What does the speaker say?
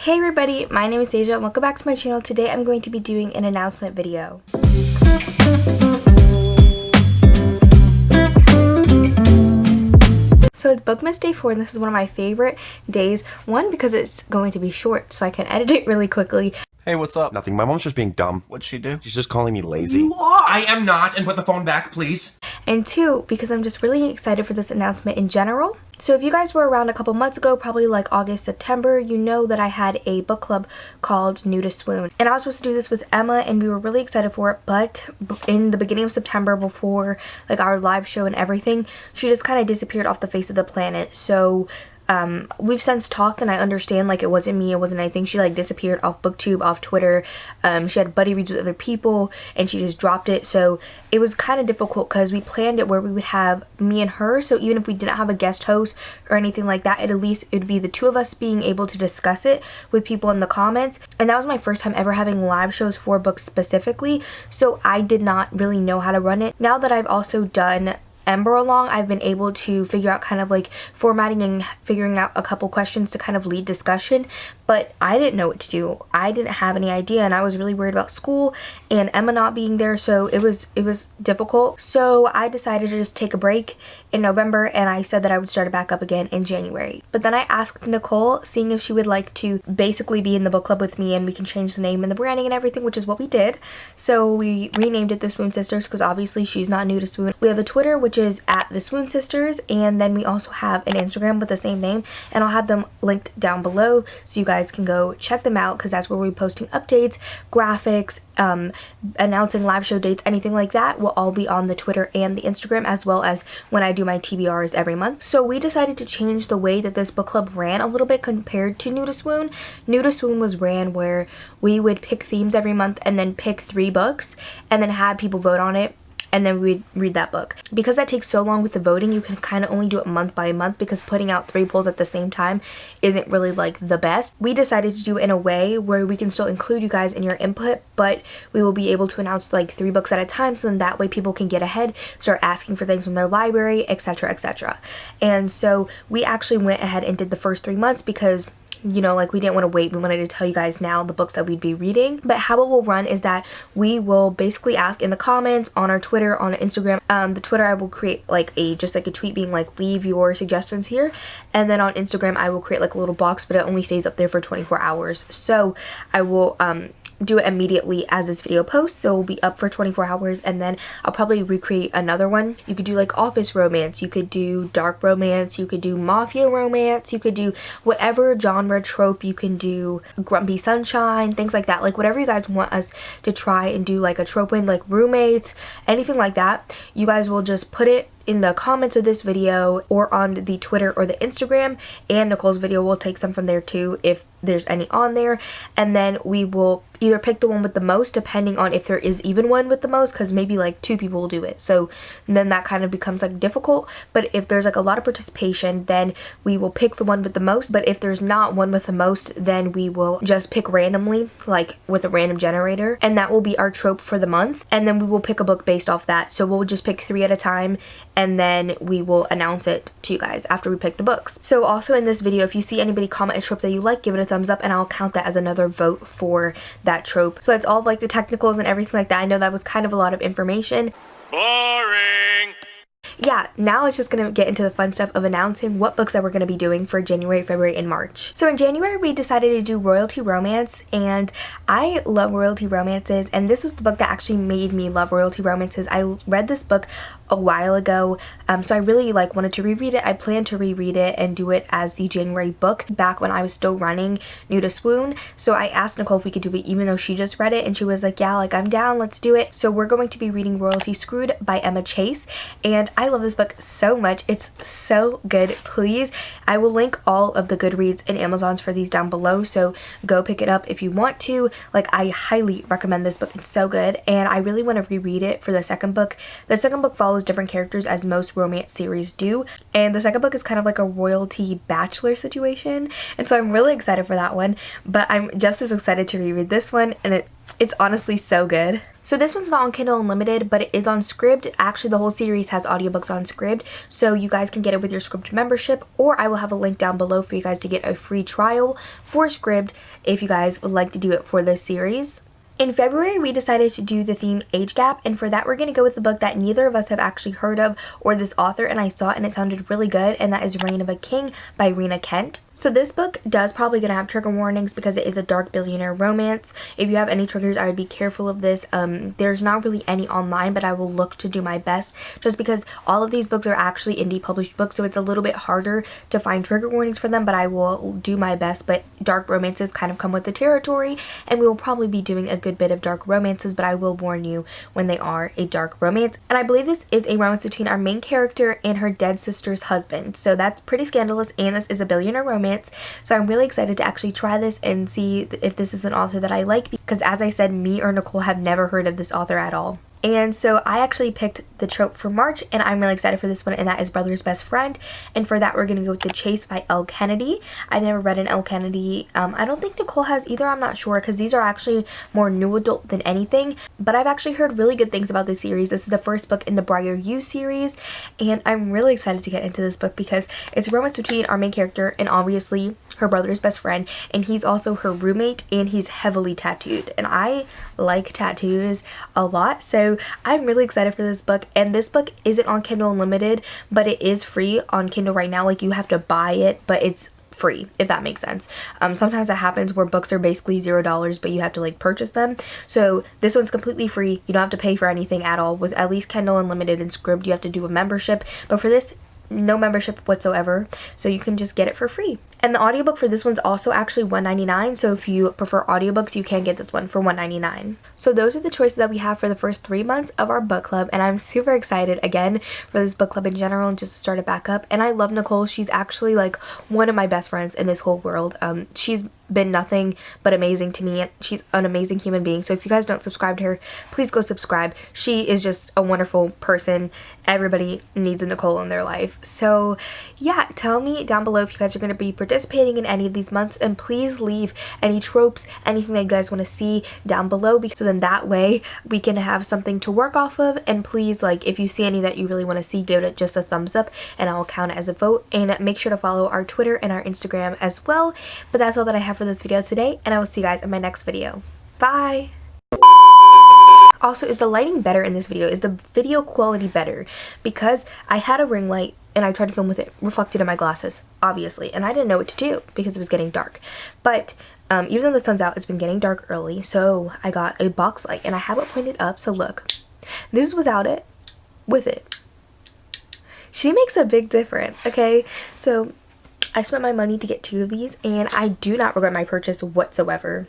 Hey everybody, my name is Asia and welcome back to my channel. Today I'm going to be doing an announcement video. So it's Bookmas Day 4 and this is one of my favorite days. One, because it's going to be short so I can edit it really quickly. Hey, what's up? Nothing. My mom's just being dumb. What'd she do? She's just calling me lazy. You are! I am not, and put the phone back, please. And two, because I'm just really excited for this announcement in general. So if you guys were around a couple months ago, probably like August, September, you know that I had a book club called New to Swoon. And I was supposed to do this with Emma and we were really excited for it, but in the beginning of September, before like our live show and everything, she just kind of disappeared off the face of the planet. So we've since talked and I understand like it wasn't me, it wasn't anything. She like disappeared off BookTube, off Twitter. She had buddy reads with other people and she just dropped it. So it was kind of difficult because we planned it where we would have me and her. So even if we didn't have a guest host or anything like that, at least it would be the two of us being able to discuss it with people in the comments. And that was my first time ever having live shows for books specifically. So I did not really know how to run it. Now that I've also done Ember along, I've been able to figure out kind of like formatting and figuring out a couple questions to kind of lead discussion, but I didn't know what to do. I didn't have any idea and I was really worried about school and Emma not being there, so it was difficult. So I decided to just take a break in November and I said that I would start it back up again in January. But then I asked Nicole, seeing if she would like to basically be in the book club with me and we can change the name and the branding and everything, which is what we did. So we renamed it the Swoon Sisters because obviously she's not new to Swoon. We have a Twitter, which is at the Swoon Sisters, and then we also have an Instagram with the same name, and I'll have them linked down below so you guys can go check them out because that's where we're posting updates, graphics, announcing live show dates, anything like that will all be on the Twitter and the Instagram, as well as when I do my TBRs every month. So we decided to change the way that this book club ran a little bit compared to New to Swoon. New to Swoon was ran where we would pick themes every month and then pick 3 books and then have people vote on it, and then we'd read that book. Because that takes so long with the voting, you can kind of only do it month by month because putting out 3 polls at the same time isn't really like the best. We decided to do it in a way where we can still include you guys in your input, but we will be able to announce like 3 books at a time, so then that way people can get ahead, start asking for things from their library, etc, etc. And so we actually went ahead and did the first 3 months because, you know, like we didn't want to wait. We wanted to tell you guys now the books that we'd be reading. But how it will run is that we will basically ask in the comments, on our Twitter, on Instagram. The Twitter I will create like just a tweet being like, leave your suggestions here. And then on Instagram I will create like a little box, but it only stays up there for 24 hours. So I will do it immediately as this video posts, so it will be up for 24 hours and then I'll probably recreate another one. You could do like office romance, you could do dark romance, you could do mafia romance, you could do whatever genre trope, you can do grumpy sunshine, things like that, like whatever you guys want us to try and do, like a trope in, like roommates, anything like that. You guys will just put it in the comments of this video or on the Twitter or the Instagram, and Nicole's video will take some from there too if there's any on there, and then we will either pick the one with the most depending on if there is even one with the most, because maybe like 2 people will do it, so then that kind of becomes like difficult. But if there's like a lot of participation, then we will pick the one with the most. But if there's not one with the most, then we will just pick randomly, like with a random generator, and that will be our trope for the month, and then we will pick a book based off that. So we'll just pick 3 at a time and then we will announce it to you guys after we pick the books. So also in this video, if you see anybody comment a trope that you like, give it a thumbs up and I'll count that as another vote for that trope. So that's all of like the technicals and everything like that. I know that was kind of a lot of information. Boring! Yeah, now it's just gonna get into the fun stuff of announcing what books that we're gonna be doing for January, February, and March. So in January, we decided to do royalty romance, and I love royalty romances, and this was the book that actually made me love royalty romances. I read this book a while ago, so I really like wanted to reread it. I plan to reread it and do it as the January book back when I was still running New to Swoon. So I asked Nicole if we could do it even though she just read it, and she was like, yeah, like I'm down, let's do it. So we're going to be reading Royalty Screwed by Emma Chase, and I love this book so much. It's so good. Please, I will link all of the Goodreads and Amazons for these down below, so go pick it up if you want to. Like, I highly recommend this book. It's so good, and I really want to reread it for the second book. The second book follows different characters as most romance series do, and the second book is kind of like a royalty bachelor situation, and so I'm really excited for that one. But I'm just as excited to reread this one, and It's honestly so good. So this one's not on Kindle Unlimited, but it is on Scribd. Actually, the whole series has audiobooks on Scribd, so you guys can get it with your Scribd membership, or I will have a link down below for you guys to get a free trial for Scribd if you guys would like to do it for this series. In February, we decided to do the theme age gap, and for that we're going to go with the book that neither of us have actually heard of or this author, and I saw it and it sounded really good, and that is Reign of a King by Rena Kent. So this book does probably going to have trigger warnings because it is a dark billionaire romance. If you have any triggers, I would be careful of this. There's not really any online, but I will look to do my best just because all of these books are actually indie published books, so it's a little bit harder to find trigger warnings for them, but I will do my best. But dark romances kind of come with the territory, and we will probably be doing a good bit of dark romances, but I will warn you when they are a dark romance. And I believe this is a romance between our main character and her dead sister's husband, so that's pretty scandalous, and this is a billionaire romance. So I'm really excited to actually try this and see if this is an author that I like, because as I said, me or Nicole have never heard of this author at all. And so I actually picked the trope for March, and I'm really excited for this one, and that is Brother's Best Friend. And for that, we're going to go with The Chase by Elle Kennedy. I've never read an Elle Kennedy. I don't think Nicole has either, I'm not sure, because these are actually more new adult than anything. But I've actually heard really good things about this series. This is the first book in the Briar U series, and I'm really excited to get into this book because it's a romance between our main character and obviously her brother's best friend, and he's also her roommate, and he's heavily tattooed, and I like tattoos a lot, so I'm really excited for this book. And this book isn't on Kindle Unlimited, but it is free on Kindle right now. Like, you have to buy it, but it's free, if that makes sense. Sometimes that happens where books are basically $0, but you have to like purchase them. So this one's completely free. You don't have to pay for anything at all. With at least Kindle Unlimited and Scribd, you have to do a membership, but for this, no membership whatsoever, so you can just get it for free. And the audiobook for this one's also actually $1.99, so if you prefer audiobooks, you can get this one for $1.99. So those are the choices that we have for the first 3 months of our book club, and I'm super excited again for this book club in general and just to start it back up. And I love Nicole. She's actually like one of my best friends in this whole world. She's been nothing but amazing to me. She's an amazing human being, so if you guys don't subscribe to her, please go subscribe. She is just a wonderful person. Everybody needs a Nicole in their life. So yeah, tell me down below if you guys are going to be participating in any of these months, and please leave any tropes, anything that you guys want to see down below, because then that way we can have something to work off of. And please, like, if you see any that you really want to see, give it just a thumbs up and I'll count it as a vote. And make sure to follow our Twitter and our Instagram as well. But that's all that I have for this video today, and I will see you guys in my next video. Bye! Also, is the lighting better in this video? Is the video quality better? Because I had a ring light and I tried to film with it reflected in my glasses, obviously, and I didn't know what to do because it was getting dark. But even though the sun's out, it's been getting dark early, so I got a box light and I have it pointed up. So look, this is without it, with it. She makes a big difference, okay? So I spent my money to get 2 of these, and I do not regret my purchase whatsoever.